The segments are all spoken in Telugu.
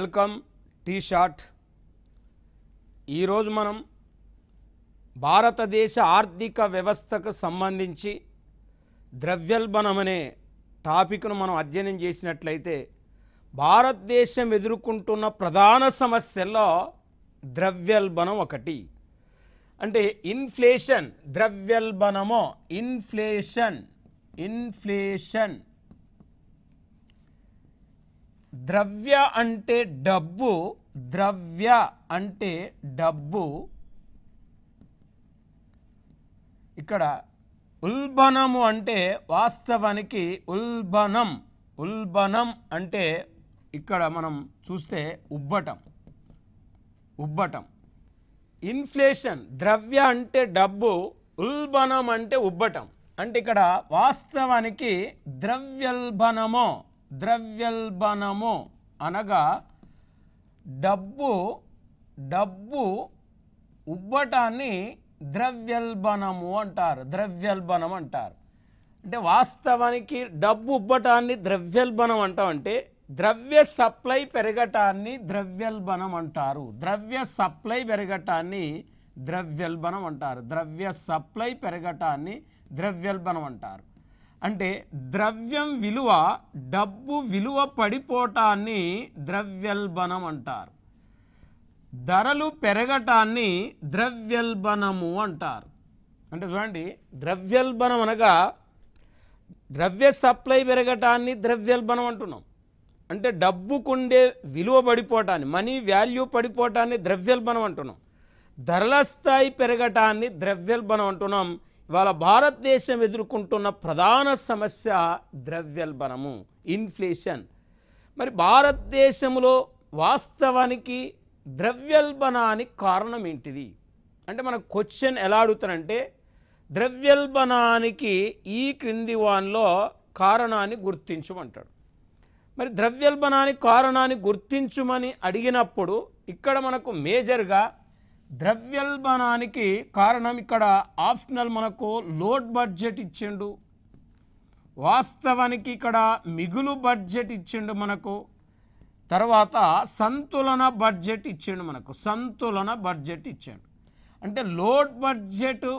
Welcome tea shot. ఈరోజు మనం భారతదేశ ఆర్థిక వ్యవస్థకు సంబంధించి ద్రవ్యోల్బణం అనే టాపిక్ను మనం అధ్యయనం చేసినట్లయితే భారతదేశం ఎదుర్కొంటున్న ప్రధాన సమస్యల్లో ద్రవ్యోల్బణం ఒకటి. అంటే ఇన్ఫ్లేషన్, ద్రవ్యోల్బణమో ఇన్ఫ్లేషన్. ద్రవ్య అంటే డబ్బు, ద్రవ్య అంటే డబ్బు. ఇక్కడ ఉల్బణము అంటే వాస్తవానికి ఉల్బణం అంటే ఇక్కడ మనం చూస్తే ఉబ్బటం. ఇన్ఫ్లేషన్ బద్రవ్య అంటే డబ్బు, ఉల్బణం అంటే ఉబ్బటం. అంటే ఇక్కడ వాస్తవానికి ద్రవ్యోల్బణము అనగా డబ్బు ఉబ్బటాన్ని ద్రవ్యోల్బణం అంటారు. అంటే వాస్తవానికి డబ్బు ఉబ్బటాన్ని ద్రవ్యోల్బణం అంటామంటే ద్రవ్య సప్లై పెరగటాన్ని ద్రవ్యోల్బణం అంటారు. ద్రవ్య సప్లై పెరగటాన్ని ద్రవ్యోల్బణం అంటారు. అంటే ద్రవ్యం విలువ, డబ్బు విలువ పడిపోవటాన్ని ద్రవ్యోల్బణం అంటారు. ధరలు పెరగటాన్ని ద్రవ్యోల్బణము అంటారు. అంటే చూడండి, ద్రవ్యోల్బణం అనగా ద్రవ్య సప్లై పెరగటాన్ని ద్రవ్యోల్బణం అంటున్నాం. అంటే డబ్బుకుండే విలువ పడిపోవటాన్ని, మనీ వాల్యూ పడిపోవటాన్ని ద్రవ్యోల్బణం అంటున్నాం. ధరల స్థాయి పెరగటాన్ని ద్రవ్యోల్బణం అంటున్నాం. ఇవాళ భారతదేశం ఎదుర్కొంటున్న ప్రధాన సమస్య ద్రవ్యోల్బణము, ఇన్ఫ్లేషన్. మరి భారతదేశంలో వాస్తవానికి ద్రవ్యోల్బణానికి కారణం ఏంటిది అంటే మన క్వశ్చన్ ఎలా అడుగుతారంటే ద్రవ్యోల్బణానికి ఈ క్రింది వానిలో కారణాన్ని గుర్తించమంటాడు. మరి ద్రవ్యోల్బణానికి కారణాన్ని గుర్తించమని అడిగినప్పుడు ఇక్కడ మనకు మేజర్గా ద్రవ్యోల్బణానికి కారణం ఇక్కడ ఆప్షనల్ మనకు లోడ్ బడ్జెట్ ఇచ్చిండు, వాస్తవానికి ఇక్కడ మిగులు బడ్జెట్ ఇచ్చిండు మనకు, తర్వాత సంతులన బడ్జెట్ ఇచ్చిండు. అంటే లోడ్ బడ్జెట్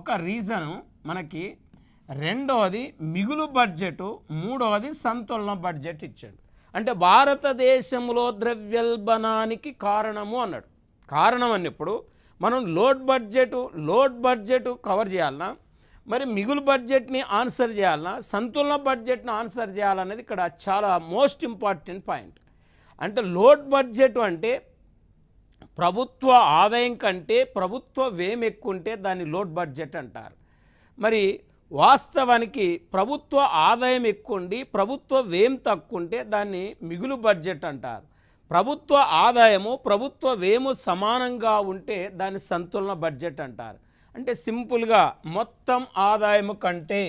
ఒక రీజను మనకి, రెండవది మిగులు బడ్జెట్, మూడవది సంతులన బడ్జెట్ ఇచ్చాడు. అంటే భారతదేశంలో ద్రవ్యోల్బణానికి కారణము అన్నాడు. కారణం అన్నప్పుడు మనం లోడ్ బడ్జెట్ కవర్ చేయాలన్నా, మరి మిగులు బడ్జెట్ని ఆన్సర్ చేయాలన్నా, సంతులన బడ్జెట్ని ఆన్సర్ చేయాలనేది ఇక్కడ చాలా మోస్ట్ ఇంపార్టెంట్ పాయింట్. అంటే లోడ్ బడ్జెట్ అంటే ప్రభుత్వ ఆదాయం కంటే ప్రభుత్వ వ్యయం ఎక్కువ ఉంటే దాన్ని లోడ్ బడ్జెట్ అంటారు. మరి వాస్తవానికి ప్రభుత్వ ఆదాయం ఎక్కువ ఉండి ప్రభుత్వ వ్యయం తక్కువ ఉంటే దాన్ని మిగులు బడ్జెట్ అంటారు. ప్రభుత్వ ఆదాయము ప్రభుత్వ వ్యయము సమానంగా ఉంటే దాన్ని సంతులన బడ్జెట్ అంటారు. అంటే సింపుల్గా మొత్తం ఆదాయము కంటే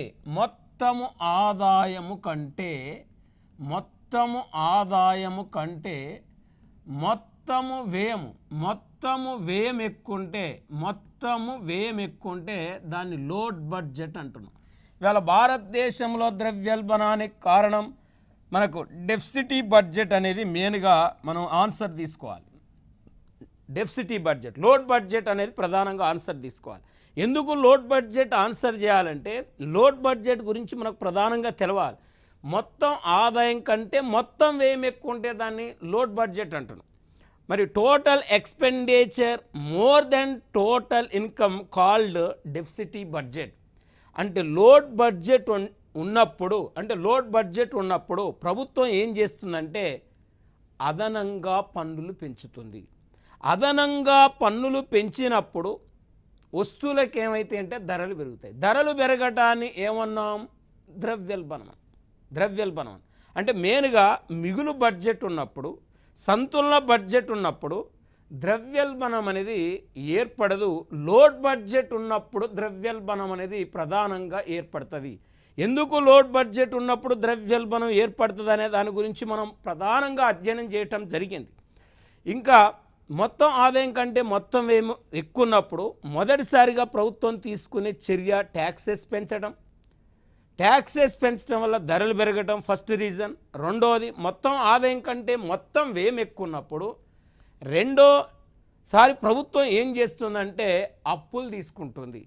మొత్తము వ్యయం ఎక్కువంటే దాన్ని లోడ్ బడ్జెట్ అంటున్నాం. ఇవాళ భారతదేశంలో ద్రవ్యోల్బణానికి కారణం మనకు డెఫిసిటీ బడ్జెట్ అనేది మెయిన్గా మనం ఆన్సర్ తీసుకోవాలి. డెఫిసిటీ బడ్జెట్, లోడ్ బడ్జెట్ అనేది ప్రధానంగా ఆన్సర్ తీసుకోవాలి. ఎందుకు లోడ్ బడ్జెట్ ఆన్సర్ చేయాలంటే లోడ్ బడ్జెట్ గురించి మనకు ప్రధానంగా తెలవాలి. మొత్తం ఆదాయం కంటే మొత్తం వ్యయం ఎక్కువ ఉంటే దాన్ని లోడ్ బడ్జెట్ అంటున్నాం. మరి total expenditure more than total income called deficit budget. అంటే లోడ్ బడ్జెట్ ఉన్నప్పుడు ప్రభుత్వం ఏం చేస్తుందంటే అదనంగా పన్నులు పెంచుతుంది. అదనంగా పన్నులు పెంచినప్పుడు వస్తువులకు ఏమైతే అంటే ధరలు పెరుగుతాయి. ధరలు పెరగటాన్ని ఏమన్నాం? ద్రవ్యోల్బణం. అంటే మెయిన్గా మిగులు బడ్జెట్ ఉన్నప్పుడు, సంతులన బడ్జెట్ ఉన్నప్పుడు ద్రవ్యోల్బణం అనేది ఏర్పడదు. లోడ్ బడ్జెట్ ఉన్నప్పుడు ద్రవ్యోల్బణం అనేది ప్రధానంగా ఏర్పడుతుంది. ఎందుకు లోడ్ బడ్జెట్ ఉన్నప్పుడు ద్రవ్యోల్బణం ఏర్పడుతుంది అనే దాని గురించి మనం ప్రధానంగా అధ్యయనం చేయటం జరిగింది. ఇంకా మొత్తం ఆదాయం కంటే మొత్తం వ్యయం ఎక్కువ ఉన్నప్పుడు మొదటిసారిగా ప్రభుత్వం తీసుకునే చర్య ట్యాక్సెస్ పెంచడం. ట్యాక్సెస్ పెంచడం వల్ల ధరలు పెరగటం ఫస్ట్ రీజన్. రెండోది మొత్తం ఆదాయం కంటే మొత్తం వ్యయం ఎక్కువ ఉన్నప్పుడు రెండోసారి ప్రభుత్వం ఏం చేస్తుందంటే అప్పులు తీసుకుంటుంది.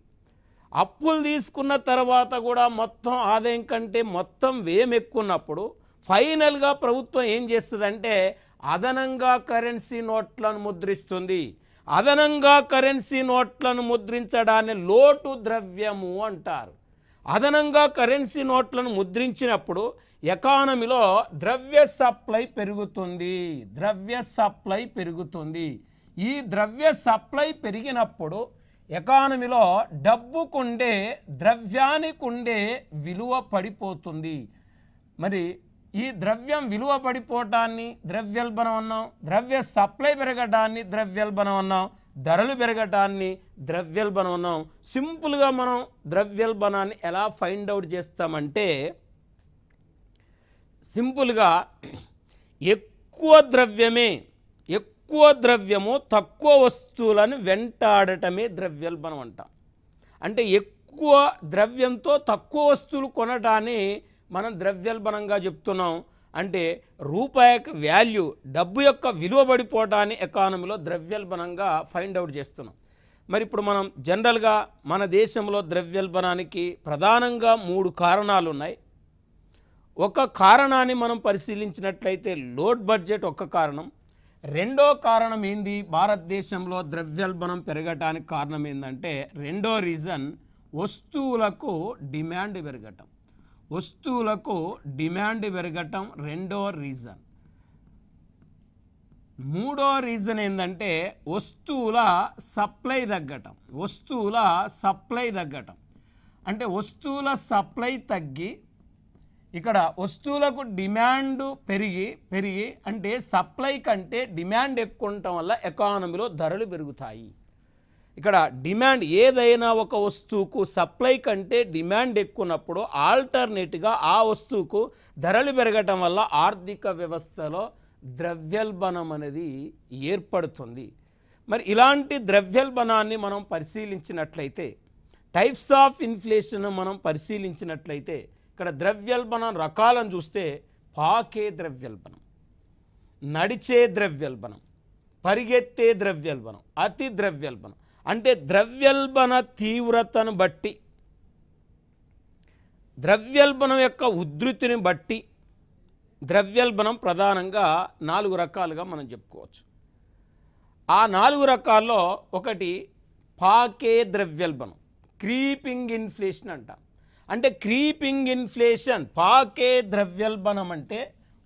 అప్పులు తీసుకున్న తర్వాత కూడా మొత్తం ఆదాయం కంటే మొత్తం వ్యయం ఎక్కువ ఉన్నప్పుడు ఫైనల్గా ప్రభుత్వం ఏం చేస్తుందంటే అదనంగా కరెన్సీ నోట్లను ముద్రిస్తుంది. అదనంగా కరెన్సీ నోట్లను ముద్రించడాన్ని లోటు ద్రవ్యము అంటారు. అదనంగా కరెన్సీ నోట్లను ముద్రించినప్పుడు ఎకానమీలో ద్రవ్య సప్లై పెరుగుతుంది. ద్రవ్య సప్లై పెరుగుతుంది. ఈ ద్రవ్య సప్లై పెరిగినప్పుడు ఎకానమీలో డబ్బుకుండే ద్రవ్యానికి ఉండే విలువ పడిపోతుంది. మరి ఈ ద్రవ్యం విలువ పడిపోవటాన్ని ద్రవ్యోల్బణం అన్నాం. ద్రవ్య సప్లై పెరగడాన్ని ద్రవ్యోల్బణం అన్నాం. ధరలు పెరగటాన్ని ద్రవ్యోల్బణం అన్నాం. సింపుల్గా మనం ద్రవ్యోల్బణాన్ని ఎలా ఫైండ్ అవుట్ చేస్తామంటే సింపుల్గా ఎక్కువ ద్రవ్యము తక్కువ వస్తువులను వెంటాడటమే ద్రవ్యోల్బణం అంటాం. అంటే ఎక్కువ ద్రవ్యంతో తక్కువ వస్తువులు కొనడాన్ని మనం ద్రవ్యోల్బణంగా చెప్తున్నాం. అంటే రూపాయికి వాల్యూ డబ్బు యొక్క విలువ పడిపోవడాన్ని ఎకానమీలో ద్రవ్యోల్బణంగా ఫైండ్ అవుట్ చేస్తున్నాం. మరి ఇప్పుడు మనం జనరల్గా మన దేశంలో ద్రవ్యోల్బణానికి ప్రధానంగా 3 కారణాలు ఉన్నాయి. ఒక కారణాన్ని మనం పరిశీలించినట్లయితే లోడ్ బడ్జెట్ ఒక కారణం. రెండో కారణం ఏంది? భారతదేశంలో ద్రవ్యోల్బణం పెరగటానికి కారణం ఏంటంటే రెండో రీజన్ వస్తువులకు డిమాండ్ పెరగటం. వస్తువులకు డిమాండ్ పెరగటం రెండో రీజన్. మూడో రీజన్ ఏంటంటే వస్తువుల సప్లై తగ్గటం. వస్తువుల సప్లై తగ్గటం అంటే వస్తువుల సప్లై తగ్గి ఇక్కడ వస్తువులకు డిమాండ్ పెరిగి అంటే సప్లై కంటే డిమాండ్ ఎక్కువ ఉండటం వల్ల ఎకానమీలో ధరలు పెరుగుతాయి. ఇక్కడ డిమాండ్ ఏదైనా ఒక వస్తువుకు సప్లై కంటే డిమాండ్ ఎక్కువన్నప్పుడు ఆల్టర్నేట్గా ఆ వస్తువుకు ధరలు పెరగటం వల్ల ఆర్థిక వ్యవస్థలో ద్రవ్యోల్బణం అనేది ఏర్పడుతుంది. మరి ఇలాంటి ద్రవ్యోల్బణాన్ని మనం పరిశీలించినట్లయితే టైప్స్ ఆఫ్ ఇన్ఫ్లేషన్ మనం పరిశీలించినట్లయితే ఇక్కడ ద్రవ్యోల్బణం రకాలను చూస్తే పాకే ద్రవ్యోల్బణం, నడిచే ద్రవ్యోల్బణం, పరిగెత్తే ద్రవ్యోల్బణం, అతి ద్రవ్యోల్బణం. అంటే ద్రవ్యోల్బణ తీవ్రతను బట్టి ద్రవ్యోల్బణం యొక్క ఉధృతిని బట్టి ద్రవ్యోల్బణం ప్రధానంగా 4 రకాలుగా మనం చెప్పుకోవచ్చు. ఆ 4 రకాల్లో ఒకటి పాకే ద్రవ్యోల్బణం, క్రీపింగ్ ఇన్ఫ్లేషన్ అంటాం. అంటే క్రీపింగ్ ఇన్ఫ్లేషన్ పాకే ద్రవ్యోల్బణం అంటే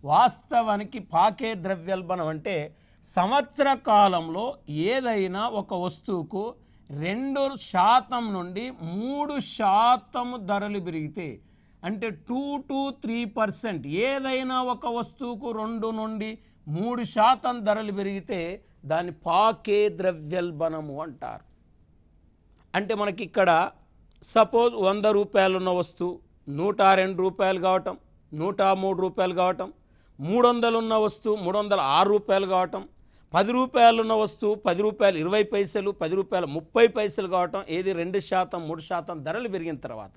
వాస్తవానికి పాకే ద్రవ్యోల్బణం అంటే సంవత్సర కాలంలో ఏదైనా ఒక వస్తువుకు 2% నుండి 3% ధరలు పెరిగితే అంటే 2 to 3% ఏదైనా ఒక వస్తువుకు 2 నుండి 3% ధరలు పెరిగితే దాన్ని పాకే ద్రవ్యోల్బణము అంటారు. అంటే మనకి ఇక్కడ సపోజ్ 100 రూపాయలు ఉన్న వస్తువు 102 రూపాయలు కావటం, 103 రూపాయలు కావటం, 300 ఉన్న వస్తువు 306 రూపాయలు కావటం, 10 రూపాయలు ఉన్న వస్తువు 10 రూపాయలు 20 పైసలు, 10 రూపాయలు 30 పైసలు కావటం. ఏది 2% 3% ధరలు పెరిగిన తర్వాత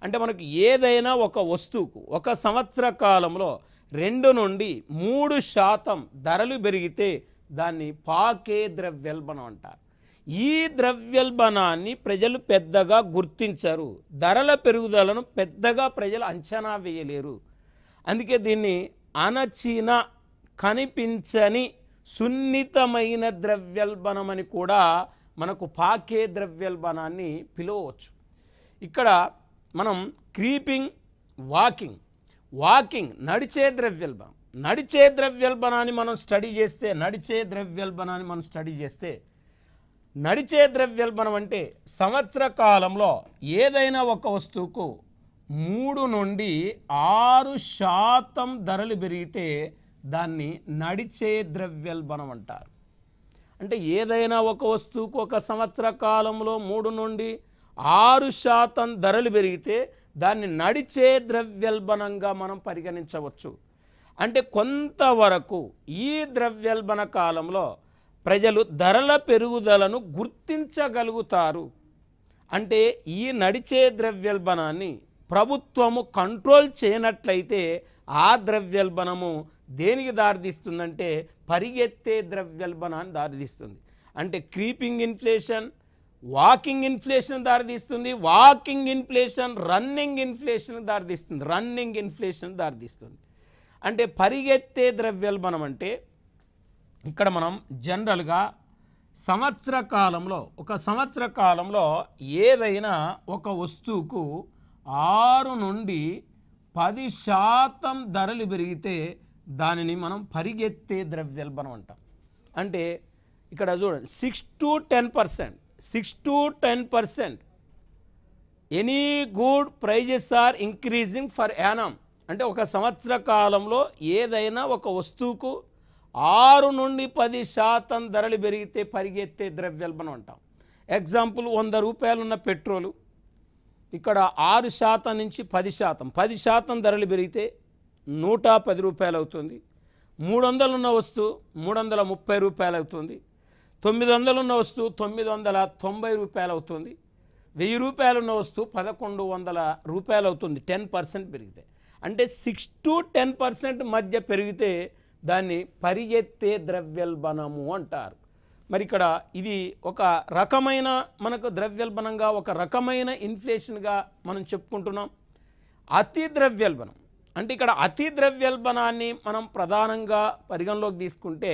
అంటే మనకు ఏదైనా ఒక వస్తువుకు ఒక సంవత్సర కాలంలో 2 నుండి 3% ధరలు పెరిగితే దాన్ని పాకే ద్రవ్యోల్బణం అంటారు. ఈ ద్రవ్యోల్బణాన్ని ప్రజలు పెద్దగా గుర్తించరు. ధరల పెరుగుదలను పెద్దగా ప్రజలు అంచనా వేయలేరు. అందుకే దీన్ని అణచిన, కనిపించని, సున్నితమైన ద్రవ్యోల్బణం అని కూడా మనకు పాకే ద్రవ్యోల్బణాన్ని పిలవచ్చు. ఇక్కడ మనం క్రీపింగ్, వాకింగ్ నడిచే ద్రవ్యోల్బణం. నడిచే ద్రవ్యోల్బణాన్ని మనం స్టడీ చేస్తే నడిచే ద్రవ్యోల్బణం అంటే సంవత్సర కాలంలో ఏదైనా ఒక వస్తువుకు 3 నుండి 6% ధరలు పెరిగితే దాన్ని నడిచే ద్రవ్యోల్బణం అంటారు. అంటే ఏదైనా ఒక వస్తువుకు ఒక సంవత్సర కాలంలో 3 నుండి 6% ధరలు పెరిగితే దాన్ని నడిచే ద్రవ్యోల్బణంగా మనం పరిగణించవచ్చు. అంటే కొంతవరకు ఈ ద్రవ్యోల్బణ కాలంలో ప్రజలు ధరల పెరుగుదలను గుర్తించగలుగుతారు. అంటే ఈ నడిచే ద్రవ్యోల్బణాన్ని ప్రభుత్వము కంట్రోల్ చేయనట్లయితే ఆ ద్రవ్యోల్బణము దేనికి దారితీస్తుందంటే పరిగెత్తే ద్రవ్యోల్బణాన్ని దారితీస్తుంది. అంటే క్రీపింగ్ ఇన్ఫ్లేషన్, వాకింగ్ ఇన్ఫ్లేషన్ దారితీస్తుంది. వాకింగ్ ఇన్ఫ్లేషన్ రన్నింగ్ ఇన్ఫ్లేషన్ దారితీస్తుంది. రన్నింగ్ ఇన్ఫ్లేషన్ దారితీస్తుంది. అంటే పరిగెత్తే ద్రవ్యోల్బణం అంటే ఇక్కడ మనం జనరల్గా సంవత్సర కాలంలో ఏదైనా ఒక వస్తువుకు 6 నుండి 10% ధరలు పెరిగితే దానిని మనం పరిగెత్తే ద్రవ్యోల్బణం అంటాం. అంటే ఇక్కడ చూడండి 6 to 10%. Any good prices are increasing for Yanam. అంటే ఒక సంవత్సర కాలంలో ఏదైనా ఒక వస్తువుకు 6 నుండి 10% ధరలు పెరిగితే పరిగెత్తే ద్రవ్యోల్బణం అంటాం. ఎగ్జాంపుల్, 100 రూపాయలు ఉన్న పెట్రోలు ఇక్కడ 6% నుంచి 10%, 10% ధరలు పెరిగితే 110 రూపాయలు అవుతుంది. 300 ఉన్న వస్తువు 330 రూపాయలు అవుతుంది. 900 ఉన్న వస్తువు 990 రూపాయలు అవుతుంది. 1000 రూపాయలు ఉన్న వస్తువు 1100 రూపాయలు అవుతుంది. 10% పెరిగితే, అంటే 6 to 10% మధ్య పెరిగితే దాన్ని పరిగెత్తే ద్రవ్యోల్బణము అంటారు. మరి ఇక్కడ ఇది ఒక రకమైన మనకు ద్రవ్యోల్బణంగా, ఒక రకమైన ఇన్ఫ్లేషన్గా మనం చెప్పుకుంటున్నాం. అతి ద్రవ్యోల్బణం అంటే ఇక్కడ అతి ద్రవ్యోల్బణాన్ని మనం ప్రధానంగా పరిగణలోకి తీసుకుంటే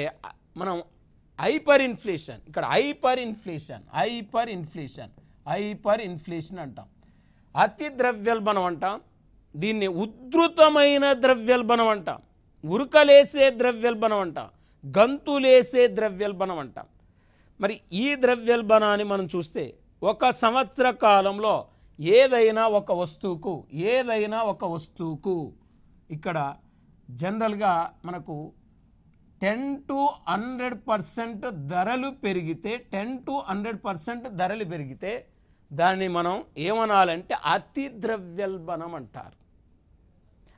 మనం హైపర్ ఇన్ఫ్లేషన్, ఇక్కడ హైపర్ ఇన్ఫ్లేషన్ అంటాం. అతి ద్రవ్యోల్బణం అంటాం. దీన్ని ఉద్ధృతమైన ద్రవ్యోల్బణం అంటాం. ఉరకలేసే ద్రవ్యోల్బణం అంటాం. గంతులేసే ద్రవ్యోల్బణం అంటాం. మరి ఈ ద్రవ్యోల్బణాన్ని మనం చూస్తే ఒక సంవత్సర కాలంలో ఏదైనా ఒక వస్తువుకు ఇక్కడ జనరల్గా మనకు 10 to 100% ధరలు పెరిగితే 10 to 100% ధరలు పెరిగితే దాన్ని మనం ఏమనాలంటే అతి ద్రవ్యోల్బణం అంటారు.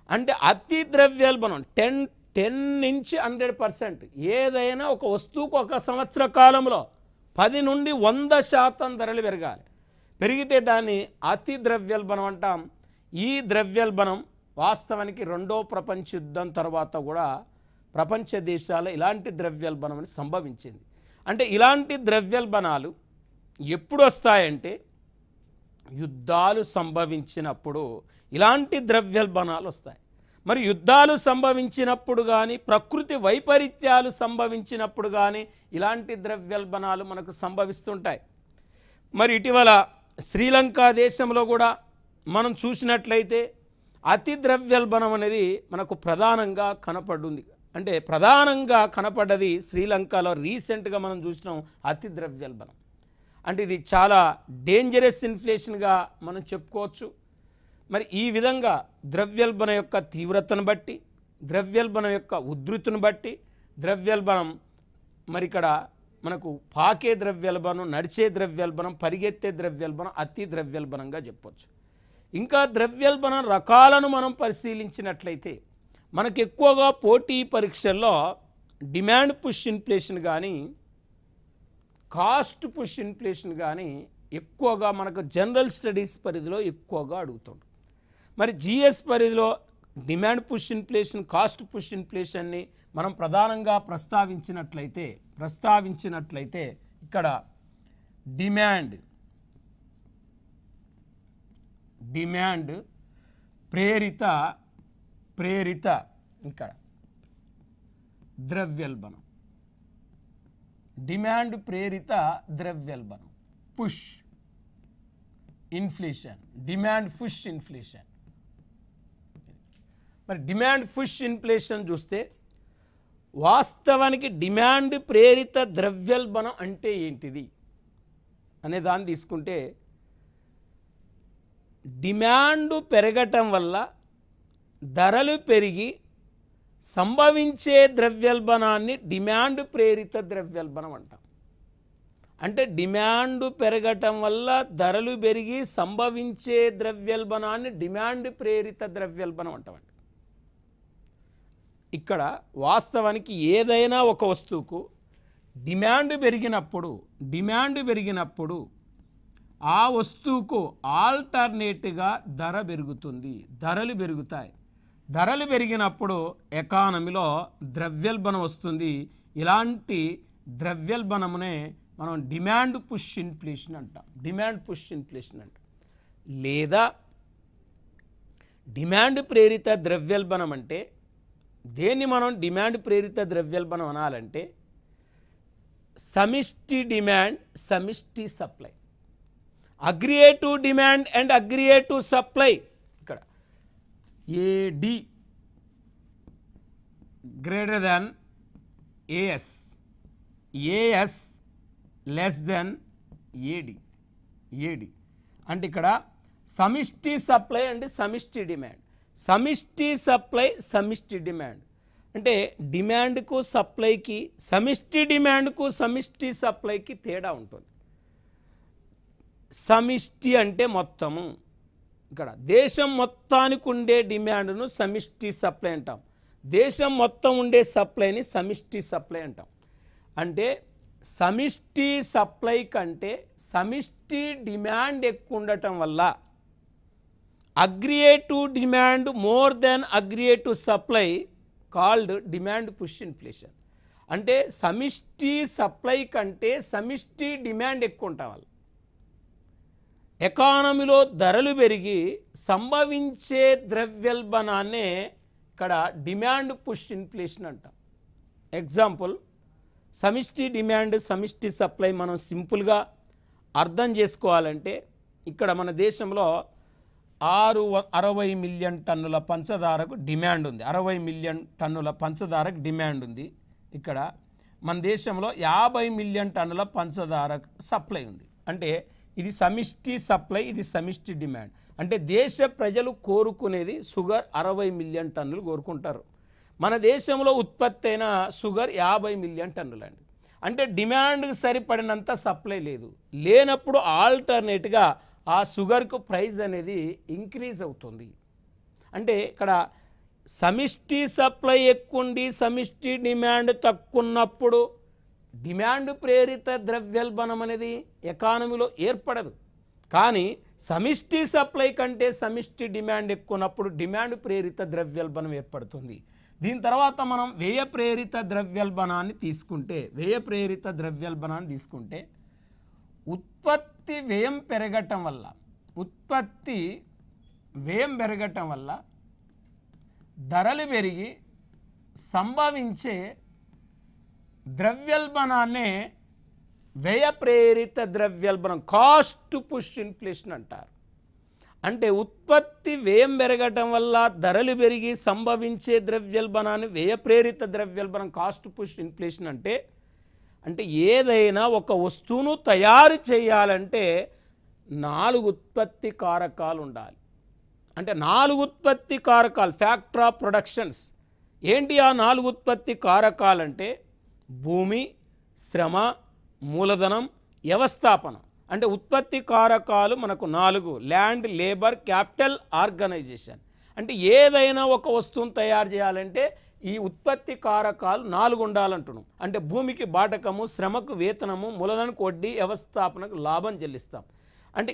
అంటే అతి ద్రవ్యోల్బణం 10 నుంచి 100%, ఏదైనా ఒక వస్తువుకు ఒక సంవత్సర కాలంలో 10 నుండి 100% ధరలు పెరిగితే దాన్ని అతి ద్రవ్యోల్బణం అంటాం. ఈ ద్రవ్యోల్బణం వాస్తవానికి 2వ ప్రపంచ యుద్ధం తర్వాత కూడా ప్రపంచ దేశాల్లో ఇలాంటి ద్రవ్యోల్బణం అని సంభవించింది. అంటే ఇలాంటి ద్రవ్యోల్బణాలు ఎప్పుడు వస్తాయంటే యుద్ధాలు సంభవించినప్పుడు ఇలాంటి ద్రవ్యోల్బణాలు వస్తాయి. మరి యుద్ధాలు సంభవించినప్పుడు కానీ, ప్రకృతి వైపరీత్యాలు సంభవించినప్పుడు కానీ ఇలాంటి ద్రవ్యోల్బణాలు మనకు సంభవిస్తుంటాయి. మరి ఇటీవల శ్రీలంక దేశంలో కూడా మనం చూసినట్లయితే అతి ద్రవ్యోల్బణం అనేది మనకు ప్రధానంగా కనపడింది. అంటే ప్రధానంగా కనపడ్డది శ్రీలంకలో రీసెంట్గా మనం చూసినాం అతి ద్రవ్యోల్బణం. అంటే ఇది చాలా డేంజరస్ ఇన్ఫ్లేషన్గా మనం చెప్పుకోవచ్చు. మరి ఈ విధంగా ద్రవ్యోల్బణం యొక్క తీవ్రతను బట్టి, ద్రవ్యోల్బణం యొక్క ఉధృతిని బట్టి ద్రవ్యోల్బణం మరి ఇక్కడ మనకు పాకే ద్రవ్యోల్బణం, నడిచే ద్రవ్యోల్బణం, పరిగెత్తే ద్రవ్యోల్బణం, అతి ద్రవ్యోల్బణంగా చెప్పవచ్చు. ఇంకా ద్రవ్యోల్బణం రకాలను మనం పరిశీలించినట్లయితే మనకు ఎక్కువగా పోటీ పరీక్షల్లో డిమాండ్ పుష్ ఇన్ఫ్లేషన్ కానీ, కాస్ట్ పుష్ ఇన్ఫ్లేషన్ కానీ ఎక్కువగా మనకు జనరల్ స్టడీస్ పరిధిలో ఎక్కువగా అడుగుతుంది. మరి జిఎస్ పరిధిలో demand push inflation, cost push ఇన్ఫ్లేషన్ని మనం ప్రధానంగా ప్రస్తావించినట్లయితే ఇక్కడ డిమాండ్ ప్రేరిత ఇక్కడ ద్రవ్యోల్బణం, డిమాండ్ ప్రేరిత ద్రవ్యోల్బణం, push inflation, demand push inflation. మరి డిమాండ్ పుష్ ఇన్ఫ్లేషన్ చూస్తే వాస్తవానికి డిమాండ్ ప్రేరిత ద్రవ్యోల్బణం అంటే ఏంటిది అనే దాన్ని తీసుకుంటే, డిమాండ్ పెరగటం వల్ల ధరలు పెరిగి సంభవించే ద్రవ్యోల్బణాన్ని డిమాండ్ ప్రేరిత ద్రవ్యోల్బణం అంటాం. అంటే డిమాండ్ పెరగటం వల్ల ధరలు పెరిగి సంభవించే ద్రవ్యోల్బణాన్ని డిమాండ్ ప్రేరిత ద్రవ్యోల్బణం అంటామండి. ఇక్కడ వాస్తవానికి ఏదైనా ఒక వస్తువుకు డిమాండ్ పెరిగినప్పుడు ఆ వస్తువుకు ఆల్టర్నేట్గా ధర పెరుగుతుంది, ధరలు పెరుగుతాయి. ధరలు పెరిగినప్పుడు ఎకానమీలో ద్రవ్యోల్బణం వస్తుంది. ఇలాంటి ద్రవ్యోల్బణమునే మనం డిమాండ్ పుష్ ఇన్ఫ్లేషన్ అంటాం. డిమాండ్ పుష్ ఇన్ఫ్లేషన్ అంటాం. లేదా డిమాండ్ ప్రేరిత ద్రవ్యోల్బణం అంటే దేన్ని మనం డిమాండ్ ప్రేరిత ద్రవ్యోల్బణం అనాలంటే సమిష్టి డిమాండ్, సమిష్టి supply. Aggregative demand and aggregative supply. ఇక్కడ AD greater than AS, AS less than AD. AD అంటే ఇక్కడ సమిష్టి సప్లై అండ్ సమిష్టి డిమాండ్. సమిష్టి సప్లై, సమిష్టి డిమాండ్ అంటే డిమాండ్కు సప్లైకి, సమిష్టి డిమాండ్కు సమిష్టి సప్లైకి తేడా ఉంటుంది. సమిష్టి అంటే మొత్తము. ఇక్కడ దేశం మొత్తానికి ఉండే డిమాండ్ను సమిష్టి సప్లై అంటాం. దేశం మొత్తం ఉండే సప్లైని సమిష్టి సప్లై అంటాం. అంటే సమిష్టి సప్లై కంటే సమిష్టి డిమాండ్ ఎక్కువ ఉండటం వల్ల aggregative demand more than aggregative supply called demand push inflation. అంటే సమిష్టి సప్లై కంటే సమిష్టి డిమాండ్ ఎక్కువ ఉండటం వల్ల ఎకానమీలో ధరలు పెరిగి సంభవించే ద్రవ్యోల్బణాన్నే ఇక్కడ డిమాండ్ పుష్ ఇన్ఫ్లేషన్ అంటాం. ఎగ్జాంపుల్, సమిష్టి డిమాండ్, సమిష్టి సప్లై మనం సింపుల్గా అర్థం చేసుకోవాలంటే ఇక్కడ మన దేశంలో 60 మిలియన్ టన్నుల పంచదారకు డిమాండ్ ఉంది. 60 మిలియన్ టన్నుల పంచదారకు డిమాండ్ ఉంది. ఇక్కడ మన దేశంలో 50 మిలియన్ టన్నుల పంచదారకు సప్లై ఉంది. అంటే ఇది సమిష్టి సప్లై, ఇది సమిష్టి డిమాండ్. అంటే దేశ ప్రజలు కోరుకునేది షుగర్ 60 మిలియన్ టన్నులు కోరుకుంటారు. మన దేశంలో ఉత్పత్తి అయిన షుగర్ 50 మిలియన్ టన్నులు అండి. అంటే డిమాండ్కి సరిపడినంత సప్లై లేదు. లేనప్పుడు ఆల్టర్నేట్గా ఆ షుగర్కు ప్రైస్ అనేది ఇంక్రీజ్ అవుతుంది. అంటే ఇక్కడ సమిష్టి సప్లై ఎక్కువ ఉండి సమిష్టి డిమాండ్ తక్కువ ఉన్నప్పుడు డిమాండ్ ప్రేరిత ద్రవ్యోల్బణం అనేది ఎకానమీలో ఏర్పడదు. కానీ సమిష్టి సప్లై కంటే సమిష్టి డిమాండ్ ఎక్కువ ఉన్నప్పుడు డిమాండ్ ప్రేరిత ద్రవ్యోల్బణం ఏర్పడుతుంది. దీని తర్వాత మనం వ్యయ ప్రేరిత ద్రవ్యోల్బణాన్ని తీసుకుంటే, వ్యయ ప్రేరిత ద్రవ్యోల్బణాన్ని తీసుకుంటే ఉత్పత్తి వ్యయం పెరగటం వల్ల, ఉత్పత్తి వ్యయం పెరగటం వల్ల ధరలు పెరిగి సంభవించే ద్రవ్యోల్బణాన్నే వ్యయ ప్రేరిత ద్రవ్యోల్బణం, కాస్ట్ పుష్ ఇన్ఫ్లేషన్ అంటారు. అంటే ఉత్పత్తి వ్యయం పెరగటం వల్ల ధరలు పెరిగి సంభవించే ద్రవ్యోల్బణాన్ని వ్యయ ప్రేరిత ద్రవ్యోల్బణం, కాస్ట్ పుష్ ఇన్ఫ్లేషన్ అంటే ఏదైనా ఒక వస్తువును తయారు చేయాలంటే 4 ఉత్పత్తి కారకాలు ఉండాలి. అంటే 4 ఉత్పత్తి కారకాలు, ఫ్యాక్టర్ ఆఫ్ ప్రొడక్షన్స్. ఏంటి ఆ 4 ఉత్పత్తి కారకాలంటే భూమి, శ్రమ, మూలధనం, వ్యవస్థాపన. అంటే ఉత్పత్తి కారకాలు మనకు 4: ల్యాండ్, లేబర్, క్యాపిటల్, ఆర్గనైజేషన్. అంటే ఏదైనా ఒక వస్తువును తయారు చేయాలంటే ఈ ఉత్పత్తి కారకాలు 4 ఉండాలంటున్నాం. అంటే భూమికి బాటకము, శ్రమకు వేతనము, మూలధనకు వడ్డీ, వ్యవస్థాపనకు లాభం చెల్లిస్తాం. అంటే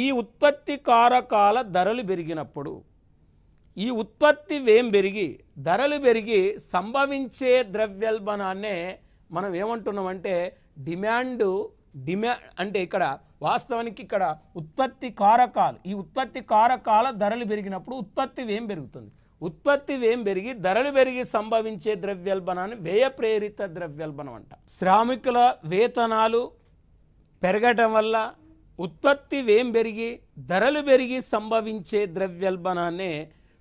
ఈ ఉత్పత్తి కారకాల ధరలు పెరిగినప్పుడు, ఈ ఉత్పత్తి వ్యయం పెరిగి ధరలు పెరిగి సంభవించే ద్రవ్యోల్బణాన్నే మనం ఏమంటున్నామంటే డిమాండ్ అంటే ఇక్కడ వాస్తవానికి ఇక్కడ ఉత్పత్తి కారకాలు, ఈ ఉత్పత్తి కారకాల ధరలు పెరిగినప్పుడు ఉత్పత్తి వ్యయం పెరుగుతుంది. ఉత్పత్తి వ్యయం పెరిగి ధరలు పెరిగి సంభవించే ద్రవ్యోల్బణాన్ని వ్యయ ప్రేరిత ద్రవ్యోల్బణం అంట. శ్రామికుల వేతనాలు పెరగటం వల్ల ఉత్పత్తి వ్యయం పెరిగి ధరలు పెరిగి సంభవించే ద్రవ్యోల్బణాన్నే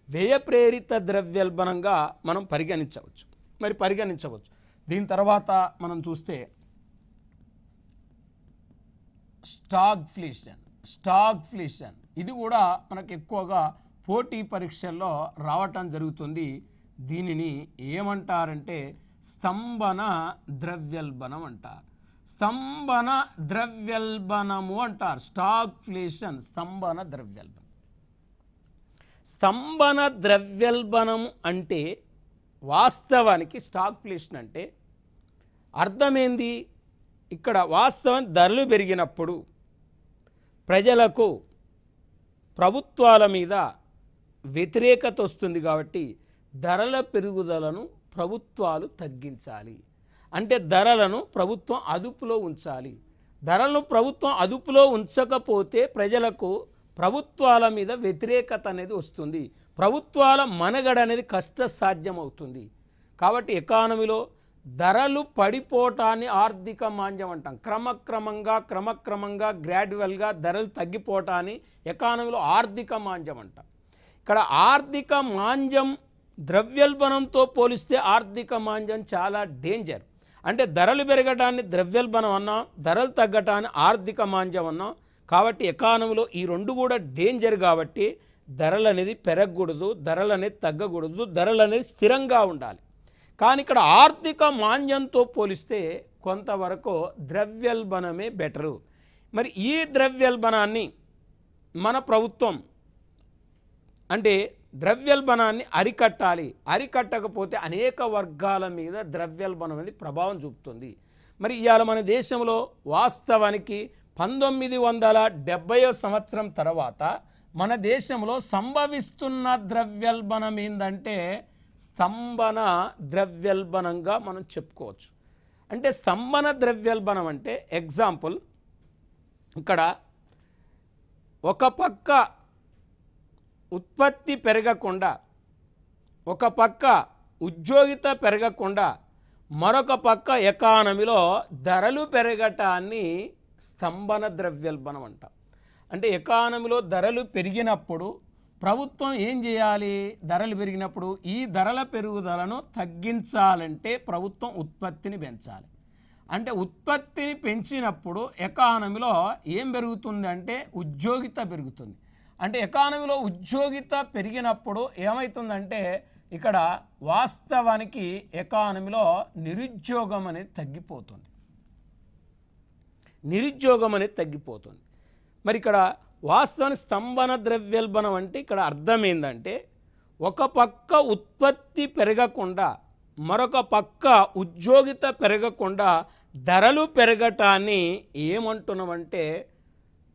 వ్యయ ప్రేరిత ద్రవ్యోల్బణంగా మనం పరిగణించవచ్చు. దీని తర్వాత మనం చూస్తే స్టాగ్ఫ్లేషన్. ఇది కూడా మనకు ఎక్కువగా పోటీ పరీక్షల్లో రావటం జరుగుతుంది. దీనిని ఏమంటారంటే స్తంభన ద్రవ్యోల్బణం అంటారు. స్తంభన ద్రవ్యోల్బణము అంటారు. స్టాగ్ఫ్లేషన్, స్తంభన ద్రవ్యోల్బణం. స్తంభన ద్రవ్యోల్బణం అంటే వాస్తవానికి స్టాగ్ఫ్లేషన్ అంటే అర్థమేంది? ఇక్కడ వాస్తవం ధరలు పెరిగినప్పుడు ప్రజలకు ప్రభుత్వాల మీద వ్యతిరేకత వస్తుంది కాబట్టి ధరల పెరుగుదలను ప్రభుత్వాలు తగ్గించాలి. అంటే ధరలను ప్రభుత్వం అదుపులో ఉంచాలి. ధరలను ప్రభుత్వం అదుపులో ఉంచకపోతే ప్రజలకు ప్రభుత్వాల మీద వ్యతిరేకత అనేది వస్తుంది. ప్రభుత్వాల మనుగడ అనేది కష్టసాధ్యం అవుతుంది. కాబట్టి ఎకానమీలో ధరలు పడిపోవటాన్ని ఆర్థిక మాంద్యం అంటాం. క్రమక్రమంగా గ్రాడ్యువల్గా ధరలు తగ్గిపోవటాన్ని ఎకానమీలో ఆర్థిక మాంద్యం అంటాం. ఇక్కడ ఆర్థిక మాంద్యం ద్రవ్యోల్బణంతో పోలిస్తే ఆర్థిక మాంద్యం చాలా డేంజర్. అంటే ధరలు పెరగటాన్ని ద్రవ్యోల్బణం అన్నాం, ధరలు తగ్గటాన్ని ఆర్థిక మాంద్యం అన్నాం. కాబట్టి ఎకానమీలో ఈ రెండు కూడా డేంజర్. కాబట్టి ధరలు అనేది పెరగకూడదు, ధరలు అనేది తగ్గకూడదు, ధరలు అనేది స్థిరంగా ఉండాలి. కానీ ఇక్కడ ఆర్థిక మాంద్యంతో పోలిస్తే కొంతవరకు ద్రవ్యోల్బణమే బెటరు. మరి ఈ ద్రవ్యోల్బణాన్ని మన ప్రభుత్వం అంటే ద్రవ్యోల్బణాన్ని అరికట్టాలి. అరికట్టకపోతే అనేక వర్గాల మీద ద్రవ్యోల్బణం అనేది ప్రభావం చూపుతుంది. మరి ఇవాళ మన దేశంలో వాస్తవానికి 1970 సంవత్సరం తర్వాత మన దేశంలో సంభవిస్తున్న ద్రవ్యోల్బణం ఏంటంటే స్తంభన ద్రవ్యోల్బణంగా మనం చెప్పుకోవచ్చు. అంటే స్తంభన ద్రవ్యోల్బణం అంటే ఎగ్జాంపుల్, ఇక్కడ ఒక పక్క ఉత్పత్తి పెరగకుండా, ఒక పక్క ఉద్యోగిత పెరగకుండా, మరొక పక్క ఎకానమీలో ధరలు పెరగటాన్ని స్తంభన ద్రవ్యోల్బణం అంటాం. అంటే ఎకానమీలో ధరలు పెరిగినప్పుడు ప్రభుత్వం ఏం చేయాలి? ధరలు పెరిగినప్పుడు ఈ ధరల పెరుగుదలను తగ్గించాలంటే ప్రభుత్వం ఉత్పత్తిని పెంచాలి. అంటే ఉత్పత్తిని పెంచినప్పుడు ఎకానమీలో ఏం పెరుగుతుంది అంటే ఉద్యోగిత పెరుగుతుంది. అంటే ఎకానమీలో ఉద్యోగిత పెరిగినప్పుడు ఏమవుతుందంటే ఇక్కడ వాస్తవానికి ఎకానమీలో నిరుద్యోగం అనేది తగ్గిపోతుంది. మరి ఇక్కడ వాస్తవానికి స్తంభన ద్రవ్యోల్బణం అంటే ఇక్కడ అర్థం ఏంటంటే ఒక పక్క ఉత్పత్తి పెరగకుండా, మరొక పక్క ఉద్యోగిత పెరగకుండా ధరలు పెరగటాన్ని ఏమంటున్నామంటే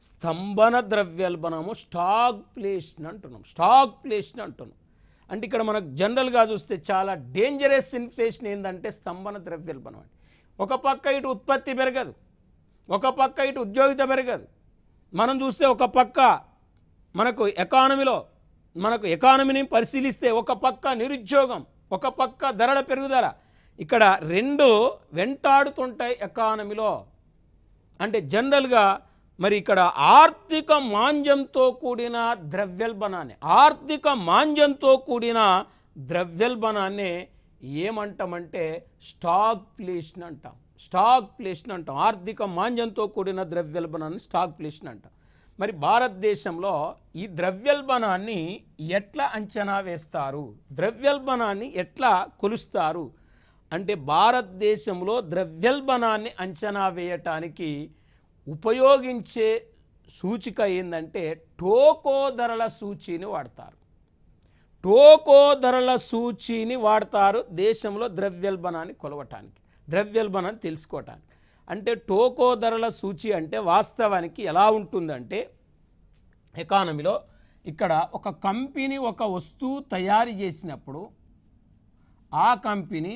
స్తంభన ద్రవ్యోల్బణము, స్టాగ్ఫ్లేషన్ అంటున్నాం. అంటే ఇక్కడ మనకు జనరల్గా చూస్తే చాలా డేంజరస్ ఇన్ఫ్లేషన్ ఏంటంటే స్తంభన ద్రవ్యోల్బణం. అంటే ఒక పక్క ఇటు ఉత్పత్తి పెరగదు, ఒక పక్క ఇటు ఉద్యోగిత పెరగదు. మనం చూస్తే ఒక పక్క మనకు ఎకానమీని పరిశీలిస్తే ఒక పక్క నిరుద్యోగం, ఒక పక్క ధరల పెరుగుదల, ఇక్కడ రెండు వెంటాడుతుంటాయి ఎకానమీలో. అంటే జనరల్గా మరి ఇక్కడ ఆర్థిక మాంద్యంతో కూడిన ద్రవ్యోల్బణాన్ని ఏమంటామంటే స్టాగ్ఫ్లేషన్ అంటాం. ఆర్థిక మాంద్యంతో కూడిన ద్రవ్యోల్బణాన్ని స్టాగ్ఫ్లేషన్ అంటాం. మరి భారతదేశంలో ఈ ద్రవ్యోల్బణాన్ని ఎట్లా అంచనా వేస్తారు? ద్రవ్యోల్బణాన్ని ఎట్లా కొలుస్తారు అంటే భారతదేశంలో ద్రవ్యోల్బణాన్ని అంచనా వేయటానికి ఉపయోగించే సూచిక ఏంటంటే టోకో ధరల సూచీని వాడతారు దేశంలో ద్రవ్యోల్బణాన్ని కొలవటానికి, ద్రవ్యోల్బణాన్ని తెలుసుకోవటానికి. అంటే టోకో ధరల సూచి అంటే వాస్తవానికి ఎలా ఉంటుందంటే ఎకానమీలో ఇక్కడ ఒక కంపెనీ ఒక వస్తువు తయారు చేసినప్పుడు ఆ కంపెనీ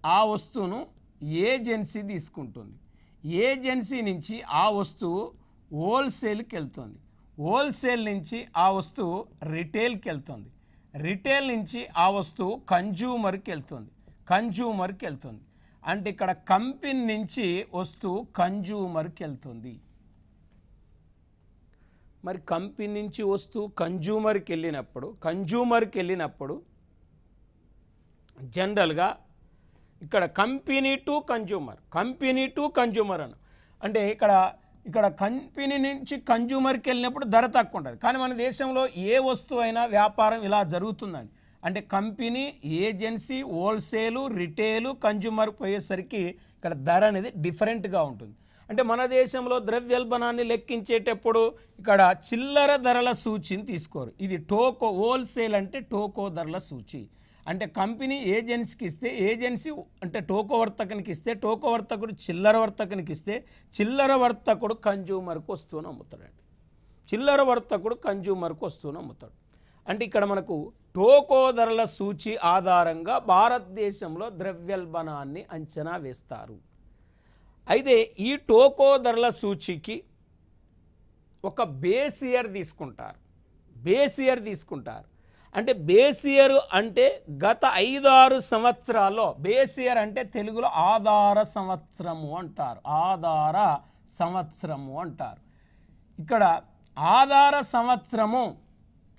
ఆ వస్తువును ఏజెన్సీ తీసుకుంటుంది. ఏజెన్సీ నుంచి ఆ వస్తువు హోల్సేల్కి వెళ్తుంది, హోల్సేల్ నుంచి ఆ వస్తువు రిటైల్కి వెళ్తుంది, రిటైల్ నుంచి ఆ వస్తువు కన్జ్యూమర్కి వెళ్తుంది. అంటే ఇక్కడ కంపెనీ నుంచి వస్తువు కన్జ్యూమర్కి వెళ్తుంది. మరి కంపెనీ నుంచి వస్తువు కన్జ్యూమర్కి వెళ్ళినప్పుడు జనరల్గా ఇక్కడ కంపెనీ టు కన్జ్యూమర్ అంటే ఇక్కడ కంపెనీ నుంచి కన్జ్యూమర్కి వెళ్ళినప్పుడు ధర తక్కువ ఉంటుంది. కానీ మన దేశంలో ఏ వస్తువు అయినా వ్యాపారం ఇలా జరుగుతుందండి. అంటే company, agency, wholesale, retail, consumer పోయేసరికి ఇక్కడ ధర అనేది డిఫరెంట్గా ఉంటుంది. అంటే మన దేశంలో ద్రవ్యోల్బణాన్ని లెక్కించేటప్పుడు ఇక్కడ చిల్లర ధరల సూచిని తీసుకోరు. ఇది హోల్సేల్ అంటే టోకో ధరల సూచి. అంటే కంపెనీ ఏజెన్సీకి ఇస్తే ఏజెన్సీ అంటే టోకో వర్తకునికి ఇస్తే టోకో వర్తకుడు చిల్లర వర్తకునికి ఇస్తే చిల్లర వర్తకుడు కన్జ్యూమర్కు వస్తూనే అమ్ముతాడండి. చిల్లర వర్తకుడు కన్జ్యూమర్కు వస్తూనే అమ్ముతాడు. అంటే ఇక్కడ మనకు టోకో ధరల సూచి ఆధారంగా భారతదేశంలో ద్రవ్యోల్బణాన్ని అంచనా వేస్తారు. అయితే ఈ టోకో ధరల సూచికి ఒక బేస్ ఇయర్ తీసుకుంటారు. అంటే బేస్ ఇయర్ అంటే గత 5-6 సంవత్సరాల్లో, బేస్ ఇయర్ అంటే తెలుగులో ఆధార సంవత్సరము అంటారు. ఇక్కడ ఆధార సంవత్సరము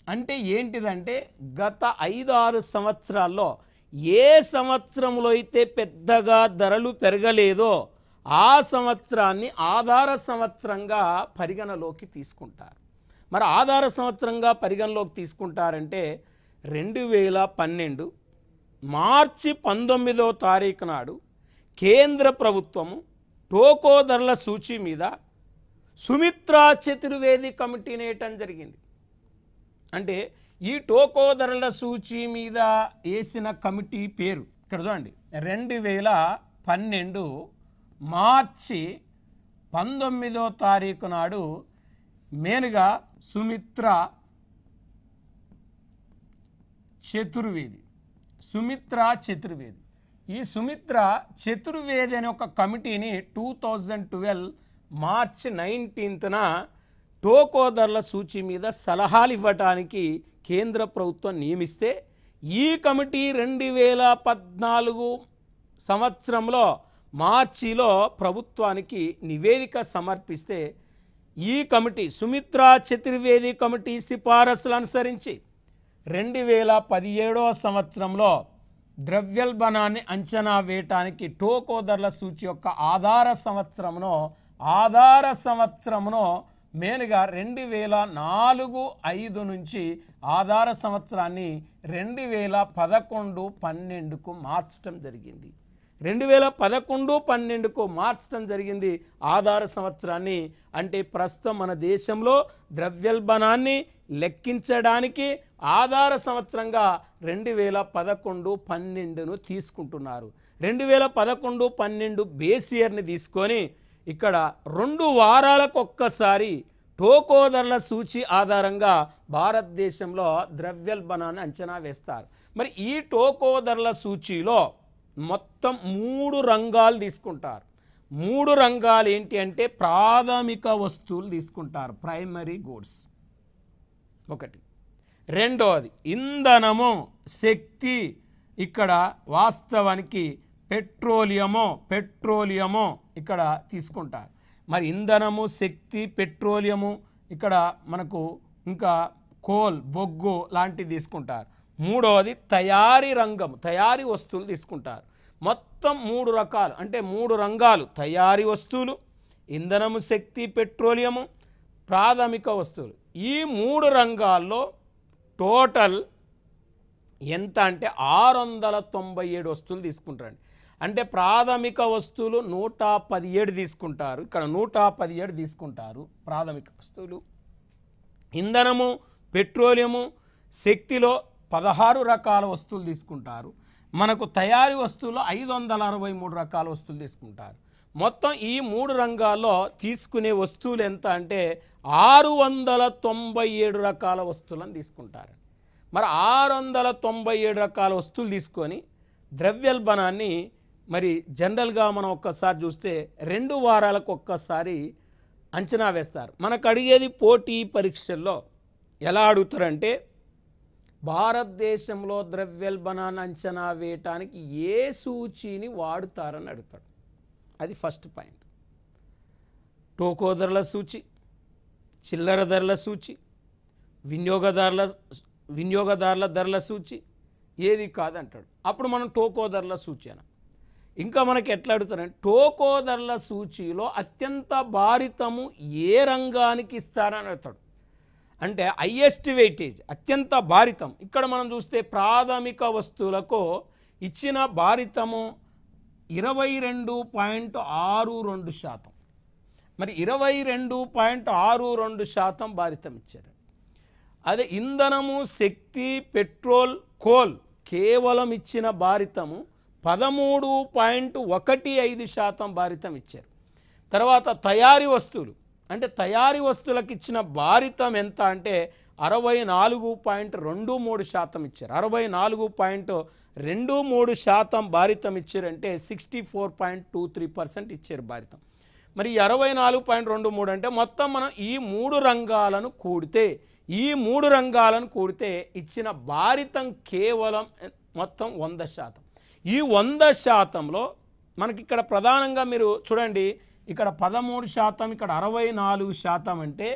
అంటే ఏంటిదంటే గత 5-6 సంవత్సరాల్లో ఏ సంవత్సరంలో అయితే పెద్దగా ధరలు పెరగలేదో ఆ సంవత్సరాన్ని ఆధార సంవత్సరంగా పరిగణలోకి తీసుకుంటారు. మరి ఆధార సంవత్సరంగా పరిగణలోకి తీసుకుంటారంటే 2012 మార్చి 19వ తారీఖు నాడు కేంద్ర ప్రభుత్వము టోకో ధరల సూచి మీద సుమిత్రా చతుర్వేది కమిటీని వేయటం జరిగింది. అంటే ఈ టోకో ధరల సూచి మీద వేసిన కమిటీ పేరు ఇక్కడ చూడండి. 2012 మార్చి 19వ తారీఖు నాడు మెయిన్గా సుమిత్రా చతుర్వేది. ఈ సుమిత్రా చతుర్వేది అనే ఒక కమిటీని 2012 మార్చి 19న టోకో ధరల సూచి మీద సలహాలు ఇవ్వటానికి కేంద్ర ప్రభుత్వం నియమిస్తే ఈ కమిటీ 2014 సంవత్సరంలో మార్చిలో ప్రభుత్వానికి నివేదిక సమర్పిస్తే ఈ కమిటీ సుమిత్రా చతుర్వేది కమిటీ సిఫారసులు అనుసరించి 2017వ సంవత్సరంలో ద్రవ్యోల్బణాన్ని అంచనా వేయటానికి టోకో ధరల సూచి యొక్క ఆధార సంవత్సరమును మెయిన్గా 2004-05 నుంచి ఆధార సంవత్సరాన్ని 2011-12కు మార్చడం జరిగింది. 2011-12కు మార్చడం జరిగింది ఆధార సంవత్సరాన్ని. అంటే ప్రస్తుతం మన దేశంలో ద్రవ్యోల్బణాన్ని లెక్కించడానికి ఆధార సంవత్సరంగా 2011-12ను తీసుకుంటున్నారు. 2011-12 బేస్ ఇయర్ని తీసుకొని ఇక్కడ 2 వారాలకు ఒక్కసారి టోకో ధరల సూచి ఆధారంగా భారతదేశంలో ద్రవ్యోల్బణాన్ని అంచనా వేస్తారు. మరి ఈ టోకో ధరల సూచిలో మొత్తం 3 రంగాలు తీసుకుంటారు. 3 రంగాలు ఏంటి అంటే ప్రాథమిక వస్తువులు తీసుకుంటారు, ప్రైమరీ గూడ్స్ ఒకటి. రెండోది ఇంధనము, శక్తి, ఇక్కడ వాస్తవానికి పెట్రోలియము ఇక్కడ తీసుకుంటారు. మరి ఇంధనము, శక్తి, పెట్రోలియము, ఇక్కడ మనకు ఇంకా కోల్, బొగ్గు లాంటివి తీసుకుంటారు. మూడవది తయారీ రంగం, తయారీ వస్తువులు తీసుకుంటారు. మొత్తం 3 రకాలు అంటే 3 రంగాలు: తయారీ వస్తువులు, ఇంధనము, శక్తి, పెట్రోలియము, ప్రాథమిక వస్తువులు. ఈ 3 రంగాల్లో టోటల్ ఎంత అంటే 697 వస్తువులు తీసుకుంటారండి. అంటే ప్రాథమిక వస్తువులు 117 తీసుకుంటారు. ఇక్కడ 117 తీసుకుంటారు ప్రాథమిక వస్తువులు. ఇంధనము, పెట్రోలియము, శక్తిలో 16 రకాల వస్తువులు తీసుకుంటారు. మనకు తయారీ వస్తువులు 563 రకాల వస్తువులు తీసుకుంటారు. మొత్తం ఈ 3 రంగాల్లో తీసుకునే వస్తువులు ఎంత అంటే 697 రకాల వస్తువులను తీసుకుంటారు. మరి 697 రకాల వస్తువులు తీసుకొని ద్రవ్యోల్బణాన్ని మరి జనరల్గా మనం ఒక్కసారి చూస్తే 2 వారాలకు ఒక్కసారి అంచనా వేస్తారు. మనకు అడిగేది పోటీ పరీక్షల్లో ఎలా అడుగుతారంటే భారతదేశంలో ద్రవ్యోల్బణాన్ని అంచనా వేయటానికి ఏ సూచీని వాడుతారని అడుగుతాడు. అది ఫస్ట్ పాయింట్. టోకో ధరల సూచి, చిల్లర ధరల సూచి, వినియోగదారుల ధరల సూచి ఏది కాదంటాడు. అప్పుడు మనం టోకో ధరల సూచి అని. ఇంకా మనకి ఎట్లా అడుగుతారంటే టోకో ధరల సూచీలో అత్యంత భారితము ఏ రంగానికి ఇస్తారని అడుగుతాడు. అంటే హైయెస్ట్ వెయిటేజ్, అత్యంత భారితం. ఇక్కడ మనం చూస్తే ప్రాథమిక వస్తువులకు ఇచ్చిన భారితము 22.62%. మరి 22.62% భారితం ఇచ్చారు. అదే ఇంధనము, శక్తి, పెట్రోల్, కోల్ కేవలం ఇచ్చిన భారితము 13.15% భారితం ఇచ్చారు. తర్వాత తయారీ వస్తువులు అంటే తయారీ వస్తువులకు ఇచ్చిన భారితం ఎంత అంటే 64.23% ఇచ్చారు. 64.23% భారితం ఇచ్చారంటే 64.23% ఇచ్చారు భారితం. మరి 64.23 అంటే మొత్తం మనం ఈ మూడు రంగాలను కూడితే ఇచ్చిన భారితం కేవలం మొత్తం 100%. ఈ 100%లో మనకి ఇక్కడ ప్రధానంగా మీరు చూడండి, ఇక్కడ 13%, ఇక్కడ 64% అంటే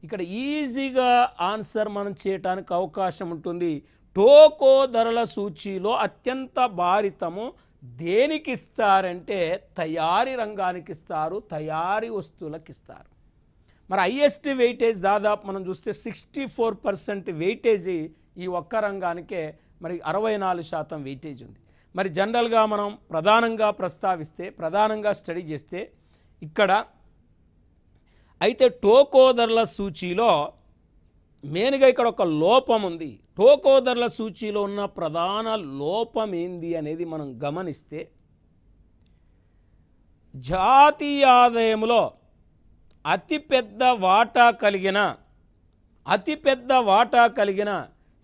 ఇక్కడ ఈజీగా ఆన్సర్ మనం చేయడానికి అవకాశం ఉంటుంది. టోకో ధరల సూచీలో అత్యంత భారితము దేనికి ఇస్తారంటే తయారీ రంగానికి ఇస్తారు, తయారీ వస్తువులకు ఇస్తారు. మరి హైయెస్ట్ వెయిటేజ్ దాదాపు మనం చూస్తే 64% వెయిటేజీ ఈ ఒక్క రంగానికే మరి 64% వెయిటేజ్ ఉంది. మరి జనరల్గా మనం ప్రధానంగా స్టడీ చేస్తే ఇక్కడ అయితే టోకో ధరల సూచీలో మెయిన్గా ఇక్కడ ఒక లోపం ఉంది. టోకో ధరల సూచీలో ఉన్న ప్రధాన లోపం ఏంది అనేది మనం గమనిస్తే, జాతీయ ఆదాయంలో అతిపెద్ద వాటా కలిగిన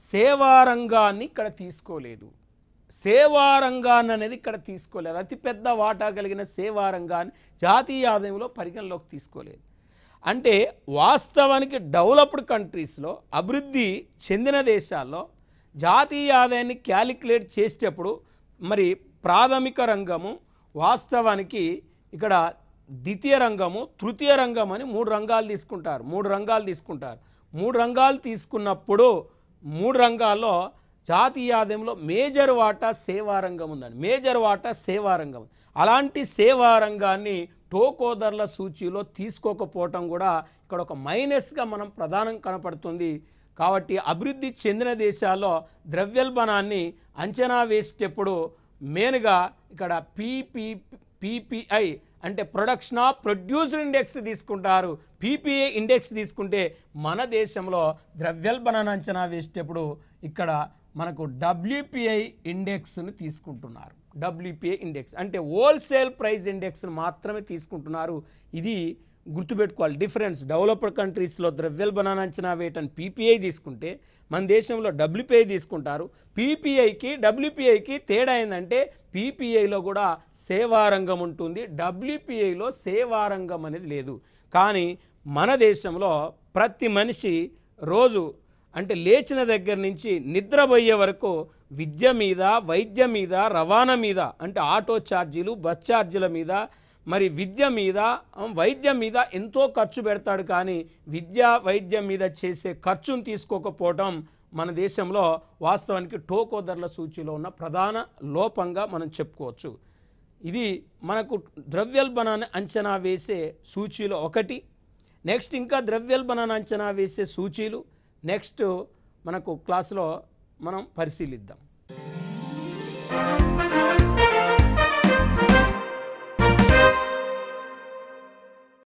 సేవా రంగాన్ని ఇక్కడ తీసుకోలేదు. సేవా రంగాన్ని అనేది ఇక్కడ తీసుకోలేదు. అతిపెద్ద వాటా కలిగిన సేవా రంగాన్ని జాతీయ ఆదాయంలో పరిగణలోకి తీసుకోలేదు. అంటే వాస్తవానికి డెవలప్డ్ కంట్రీస్లో, అభివృద్ధి చెందిన దేశాల్లో జాతీయ ఆదాయాన్ని క్యాలిక్యులేట్ చేసేటప్పుడు మరి ప్రాథమిక రంగము, వాస్తవానికి ఇక్కడ ద్వితీయ రంగము, తృతీయ రంగం అని మూడు రంగాలు తీసుకుంటారు. మూడు రంగాలు తీసుకున్నప్పుడు మూడు రంగాల్లో జాతీయ ఆదాయంలో మేజర్ వాటా సేవా రంగం ఉందండి. అలాంటి సేవా రంగాన్ని టోకో ధరల సూచీలో తీసుకోకపోవటం కూడా ఇక్కడ ఒక మైనస్గా మనం ప్రధానం కనపడుతుంది. కాబట్టి అభివృద్ధి చెందిన దేశాల్లో ద్రవ్యోల్బణాన్ని అంచనా వేసేటప్పుడు మెయిన్గా ఇక్కడ పీపీఐ అంటే ప్రొడక్షన్ ఆఫ్ ప్రొడ్యూస్డ్ ఇండెక్స్ తీసుకుంటారు. పీపీఐ ఇండెక్స్ తీసుకుంటే మన దేశంలో ద్రవ్యోల్బణాన్ని అంచనా వేసేటప్పుడు ఇక్కడ మనకు డబ్ల్యూపీఐ ఇండెక్స్ను తీసుకుంటున్నారు. డబ్ల్యూపీఐ ఇండెక్స్ అంటే హోల్సేల్ ప్రైస్ ఇండెక్స్ను మాత్రమే తీసుకుంటున్నారు. ఇది గుర్తుపెట్టుకోవాలి డిఫరెన్స్. డెవలప్డ్ కంట్రీస్లో ద్రవ్యోల్బణాన్ని అంచనా వేయటం పీపీఐ తీసుకుంటే మన దేశంలో డబ్ల్యూపీఐ తీసుకుంటారు. పీపీఐకి డబ్ల్యూపీఐకి తేడా ఏంటంటే పీపీఐలో కూడా సేవారంగం ఉంటుంది, డబ్ల్యూపీఐలో సేవారంగం అనేది లేదు. కానీ మన దేశంలో ప్రతి మనిషి రోజు అంటే లేచిన దగ్గర నుంచి నిద్రపోయే వరకు విద్య మీద, వైద్యం మీద, రవాణా మీద అంటే ఆటో ఛార్జీలు, బస్ ఛార్జీల మీద, మరి విద్య మీద, వైద్యం మీద ఎంతో ఖర్చు పెడతాడు. కానీ విద్య వైద్యం మీద చేసే ఖర్చును తీసుకోకపోవటం మన దేశంలో వాస్తవానికి టోకో ధరల సూచీలో ఉన్న ప్రధాన లోపంగా మనం చెప్పుకోవచ్చు. ఇది మనకు ద్రవ్యోల్బణాన్ని అంచనా వేసే సూచీలో ఒకటి. నెక్స్ట్ ఇంకా ద్రవ్యోల్బణాన్ని అంచనా వేసే సూచీలు నెక్స్ట్ మనకు క్లాసులో మనం పరిశీలిద్దాం.